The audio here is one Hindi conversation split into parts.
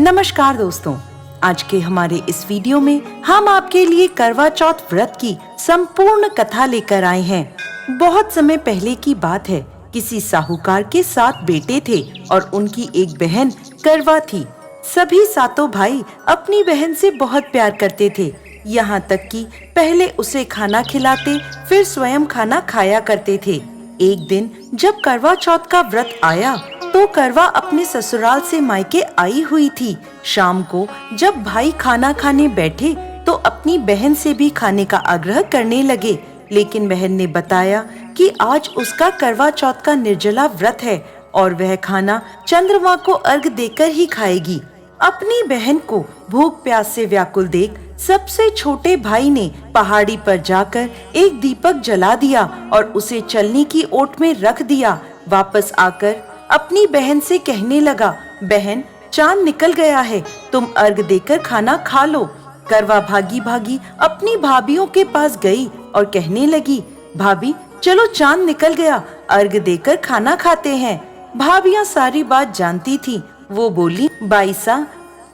नमस्कार दोस्तों, आज के हमारे इस वीडियो में हम आपके लिए करवा चौथ व्रत की संपूर्ण कथा लेकर आए हैं। बहुत समय पहले की बात है। किसी साहूकार के 7 बेटे थे और उनकी एक बहन करवा थी। सभी सातों भाई अपनी बहन से बहुत प्यार करते थे, यहाँ तक कि पहले उसे खाना खिलाते, फिर स्वयं खाना खाया करते थे। एक दिन जब करवा चौथ का व्रत आया तो करवा अपने ससुराल से मायके आई हुई थी। शाम को जब भाई खाना खाने बैठे तो अपनी बहन से भी खाने का आग्रह करने लगे, लेकिन बहन ने बताया कि आज उसका करवा चौथ का निर्जला व्रत है और वह खाना चंद्रमा को अर्घ देकर ही खाएगी। अपनी बहन को भूख प्यास से व्याकुल देख सबसे छोटे भाई ने पहाड़ी पर जाकर एक दीपक जला दिया और उसे चलनी की ओट में रख दिया। वापस आकर अपनी बहन से कहने लगा, बहन चांद निकल गया है, तुम अर्घ देकर खाना खा लो। करवा भागी भागी अपनी भाभियों के पास गई और कहने लगी, भाभी चलो चांद निकल गया, अर्घ देकर खाना खाते हैं। भाभियां सारी बात जानती थी। वो बोली, बाईसा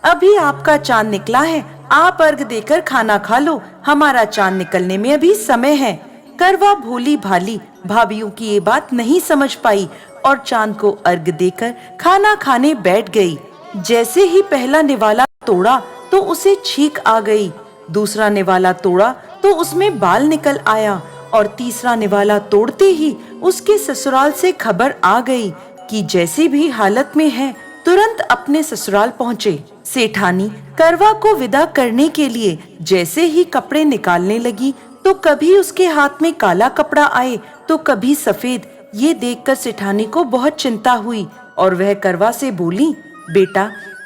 अभी आपका चांद निकला है, आप अर्घ देकर खाना खा लो, हमारा चांद निकलने में अभी समय है। करवा भोली भाली भाभियों की ये बात नहीं समझ पाई और चांद को अर्घ देकर खाना खाने बैठ गई। जैसे ही पहला निवाला तोड़ा तो उसे छींक आ गई, दूसरा निवाला तोड़ा तो उसमें बाल निकल आया और तीसरा निवाला तोड़ते ही उसके ससुराल से खबर आ गई कि जैसी भी हालत में है तुरंत अपने ससुराल पहुँचे। सेठानी करवा को विदा करने के लिए जैसे ही कपड़े निकालने लगी तो कभी उसके हाथ में काला कपड़ा आए तो कभी सफेद। ये देखकर सेठानी को बहुत चिंता हुई और वह करवा से बोली, बेटा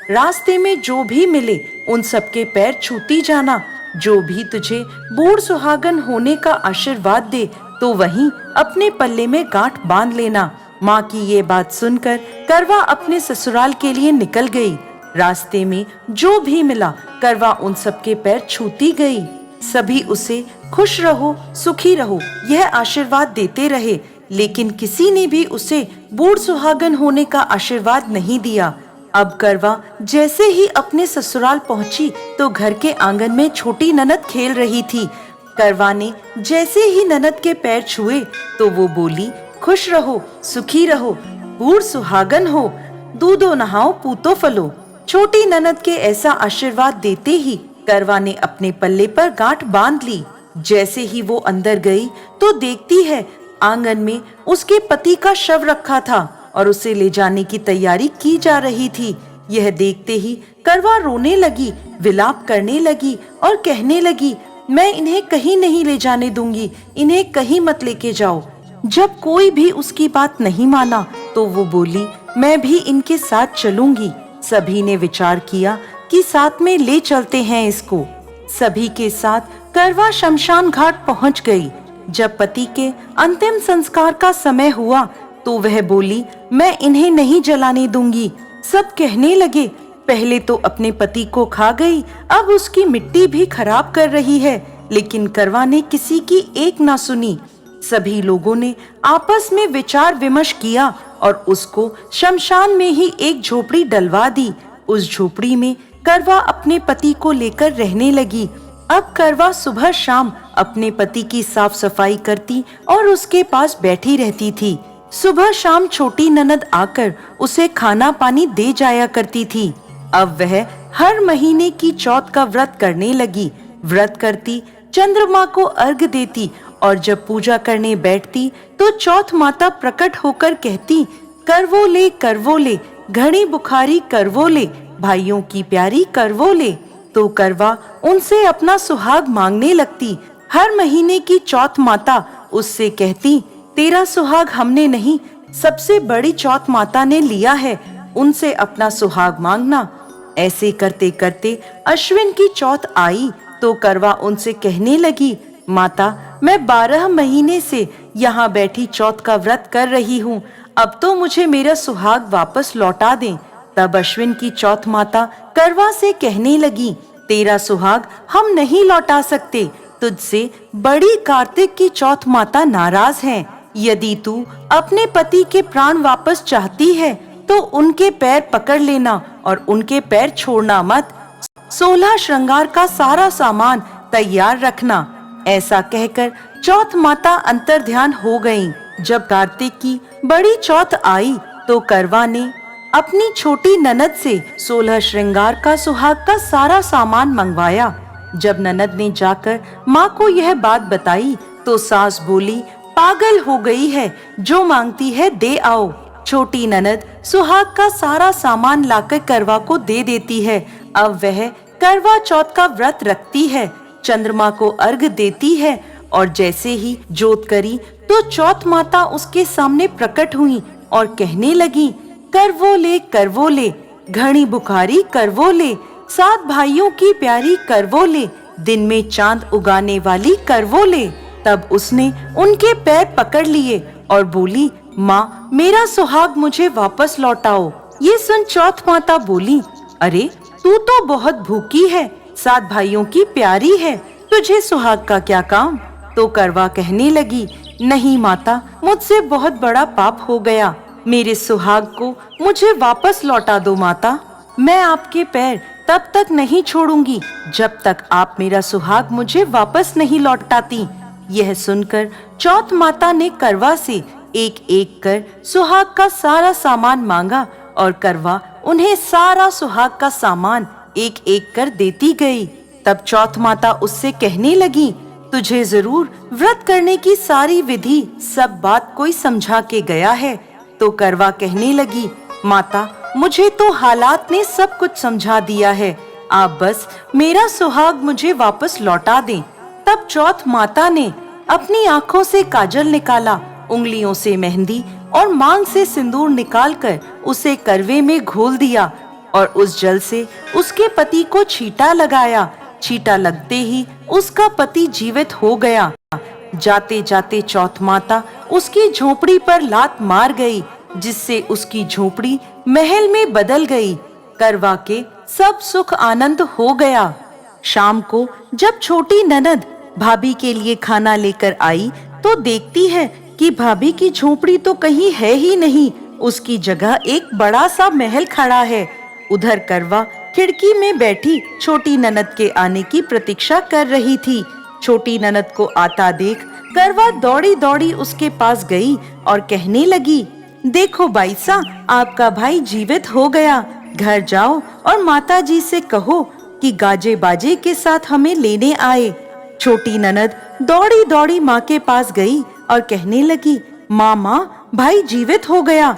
रास्ते में जो भी मिले उन सबके पैर छूती जाना। जो भी तुझे बूढ़ सुहागन होने का आशीर्वाद दे तो वहीं अपने पल्ले में गांठ बांध लेना। माँ की ये बात सुनकर करवा अपने ससुराल के लिए निकल गई। रास्ते में जो भी मिला करवा उन सबके पैर छूती गई। सभी उसे खुश रहो, सुखी रहो यह आशीर्वाद देते रहे, लेकिन किसी ने भी उसे बूढ़ सुहागन होने का आशीर्वाद नहीं दिया। अब करवा जैसे ही अपने ससुराल पहुंची तो घर के आंगन में छोटी ननद खेल रही थी। करवा ने जैसे ही ननद के पैर छुए तो वो बोली, खुश रहो, सुखी रहो, बूढ़ सुहागन हो, दूधो नहाओ, पूतो फलो। छोटी ननद के ऐसा आशीर्वाद देते ही करवा ने अपने पल्ले पर गांठ बांध ली। जैसे ही वो अंदर गई तो देखती है आंगन में उसके पति का शव रखा था और उसे ले जाने की तैयारी की जा रही थी। यह देखते ही करवा रोने लगी, विलाप करने लगी और कहने लगी, मैं इन्हें कहीं नहीं ले जाने दूंगी, इन्हें कहीं मत लेके जाओ। जब कोई भी उसकी बात नहीं माना तो वो बोली, मैं भी इनके साथ चलूंगी। सभी ने विचार किया कि साथ में ले चलते हैं इसको। सभी के साथ करवा शमशान घाट पहुंच गई। जब पति के अंतिम संस्कार का समय हुआ तो वह बोली, मैं इन्हें नहीं जलाने दूंगी। सब कहने लगे, पहले तो अपने पति को खा गई, अब उसकी मिट्टी भी खराब कर रही है, लेकिन करवा ने किसी की एक ना सुनी। सभी लोगों ने आपस में विचार विमर्श किया और उसको शमशान में ही एक झोपड़ी डलवा दी। उस झोपड़ी में करवा अपने पति को लेकर रहने लगी। अब करवा सुबह शाम अपने पति की साफ सफाई करती और उसके पास बैठी रहती थी। सुबह शाम छोटी ननद आकर उसे खाना पानी दे जाया करती थी। अब वह हर महीने की चौथ का व्रत करने लगी। व्रत करती, चंद्रमा को अर्घ देती और जब पूजा करने बैठती तो चौथ माता प्रकट होकर कहती, करवो ले, घड़ी बुखारी करवो ले, भाइयों की प्यारी करवो ले। तो करवा उनसे अपना सुहाग मांगने लगती। हर महीने की चौथ माता उससे कहती, तेरा सुहाग हमने नहीं, सबसे बड़ी चौथ माता ने लिया है, उनसे अपना सुहाग मांगना। ऐसे करते करते अश्विन की चौथ आई तो करवा उनसे कहने लगी, माता मैं 12 महीने से यहाँ बैठी चौथ का व्रत कर रही हूँ, अब तो मुझे मेरा सुहाग वापस लौटा दें। तब अश्विन की चौथ माता करवा से कहने लगी, तेरा सुहाग हम नहीं लौटा सकते, तुझसे बड़ी कार्तिक की चौथ माता नाराज हैं। यदि तू अपने पति के प्राण वापस चाहती है तो उनके पैर पकड़ लेना और उनके पैर छोड़ना मत। 16 श्रृंगार का सारा सामान तैयार रखना। ऐसा कहकर चौथ माता अंतर्ध्यान हो गईं। जब कार्तिक की बड़ी चौथ आई तो करवा ने अपनी छोटी ननद से 16 श्रृंगार का सुहाग का सारा सामान मंगवाया। जब ननद ने जाकर माँ को यह बात बताई तो सास बोली, पागल हो गई है, जो मांगती है दे आओ। छोटी ननद सुहाग का सारा सामान लाकर करवा को दे देती है। अब वह करवा चौथ का व्रत रखती है, चंद्रमा को अर्घ देती है और जैसे ही जोत करी तो चौथ माता उसके सामने प्रकट हुई और कहने लगी, करवो ले, घनी बुखारी करवो ले, 7 भाइयों की प्यारी करवो ले, दिन में चांद उगाने वाली करवो ले। तब उसने उनके पैर पकड़ लिए और बोली, माँ मेरा सुहाग मुझे वापस लौटाओ। ये सुन चौथ माता बोली, अरे तू तो बहुत भूखी है, 7 भाइयों की प्यारी है, तुझे सुहाग का क्या काम। तो करवा कहने लगी, नहीं माता, मुझसे बहुत बड़ा पाप हो गया, मेरे सुहाग को मुझे वापस लौटा दो माता। मैं आपके पैर तब तक नहीं छोड़ूंगी जब तक आप मेरा सुहाग मुझे वापस नहीं लौटाती। यह सुनकर चौथ माता ने करवा से एक एक कर सुहाग का सारा सामान मांगा और करवा उन्हें सारा सुहाग का सामान एक एक कर देती गई। तब चौथ माता उससे कहने लगी, तुझे जरूर व्रत करने की सारी विधि सब बात कोई समझा के गया है। तो करवा कहने लगी, माता मुझे तो हालात ने सब कुछ समझा दिया है, आप बस मेरा सुहाग मुझे वापस लौटा दें। तब चौथ माता ने अपनी आंखों से काजल निकाला, उंगलियों से मेहंदी और मांग से सिंदूर निकालकर उसे करवे में घोल दिया और उस जल से उसके पति को छींटा लगाया। छींटा लगते ही उसका पति जीवित हो गया। जाते जाते चौथ माता उसकी झोपड़ी पर लात मार गई, जिससे उसकी झोपड़ी महल में बदल गई। करवा के सब सुख आनंद हो गया। शाम को जब छोटी ननद भाभी के लिए खाना लेकर आई तो देखती है कि भाभी की झोपड़ी तो कहीं है ही नहीं, उसकी जगह एक बड़ा सा महल खड़ा है। उधर करवा खिड़की में बैठी छोटी ननद के आने की प्रतीक्षा कर रही थी। छोटी ननद को आता देख करवा दौड़ी दौड़ी उसके पास गई और कहने लगी, देखो बाईसा, आपका भाई जीवित हो गया, घर जाओ और माताजी से कहो कि गाजे बाजे के साथ हमें लेने आए। छोटी ननद दौड़ी दौड़ी माँ के पास गई और कहने लगी, माँ भाई जीवित हो गया।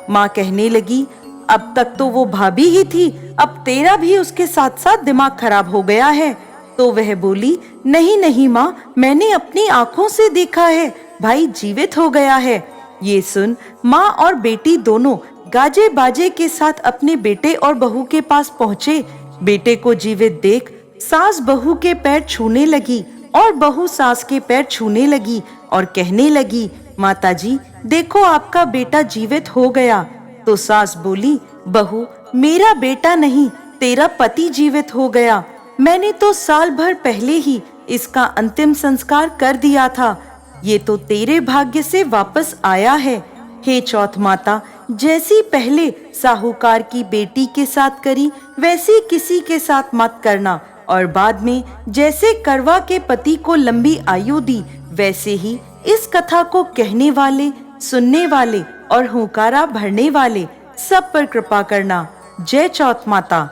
माँ कहने लगी, अब तक तो वो भाभी ही थी, अब तेरा भी उसके साथ साथ दिमाग खराब हो गया है। तो वह बोली, नहीं माँ, मैंने अपनी आंखों से देखा है, भाई जीवित हो गया है। ये सुन माँ और बेटी दोनों गाजे बाजे के साथ अपने बेटे और बहू के पास पहुँचे। बेटे को जीवित देख सास बहू के पैर छूने लगी और बहू सास के पैर छूने लगी और कहने लगी, माताजी देखो आपका बेटा जीवित हो गया। तो सास बोली, बहू मेरा बेटा नहीं, तेरा पति जीवित हो गया, मैंने तो साल भर पहले ही इसका अंतिम संस्कार कर दिया था, ये तो तेरे भाग्य से वापस आया है। हे चौथ माता, जैसी पहले साहूकार की बेटी के साथ करी वैसी किसी के साथ मत करना, और बाद में जैसे करवा के पति को लंबी आयु दी वैसे ही इस कथा को कहने वाले, सुनने वाले और हुंकारा भरने वाले सब पर कृपा करना। जय चौथ माता।